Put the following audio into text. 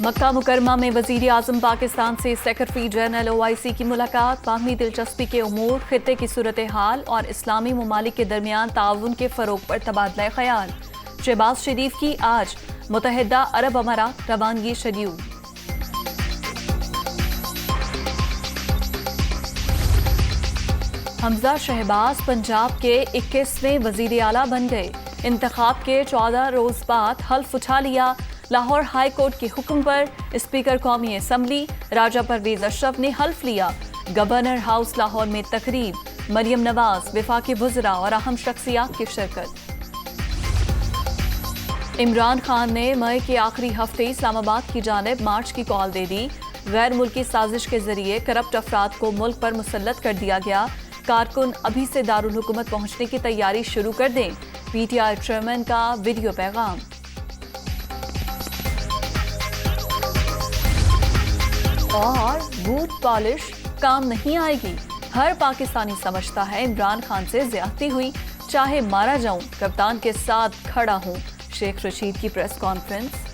مکہ مکرمہ میں وزیر اعظم پاکستان سے سیکرٹری جنرل OIC کی ملاقات، باہمی دلچسپی کے امور، خطے کی صورتحال اور اسلامی ممالک کے درمیان تعاون کے فروغ پر تبادلہ خیال۔ شہباز شریف کی آج متحدہ عرب امارات روانگی شیڈول۔ حمزہ شہباز پنجاب کے 21ویں وزیر اعلیٰ بن گئے۔ انتخاب کے 14 روز بعد حلف اٹھا لیا۔ لاہور ہائی کورٹ کے حکم پر اسپیکر قومی اسمبلی راجہ پرویز اشرف نے حلف لیا۔ گورنر ہاؤس لاہور میں تقریب، مریم نواز، وفاقی وزراء اور اہم شخصیات کی شرکت۔ عمران خان نے مئی کے آخری ہفتے اسلام آباد کی جانب مارچ کی کال دے دی۔ غیر ملکی سازش کے ذریعے کرپٹ افراد کو ملک پر مسلط کر دیا گیا۔ کارکن ابھی سے دارالحکومت پہنچنے کی تیاری شروع کر دیں۔ PTI چیئرمین کا ویڈیو پیغام۔ اور بوٹ پالش کام نہیں آئے گی۔ ہر پاکستانی سمجھتا ہے عمران خان سے زیادتی ہوئی، چاہے مارا جاؤں کپتان کے ساتھ کھڑا ہوں۔ شیخ رشید کی پریس کانفرنس۔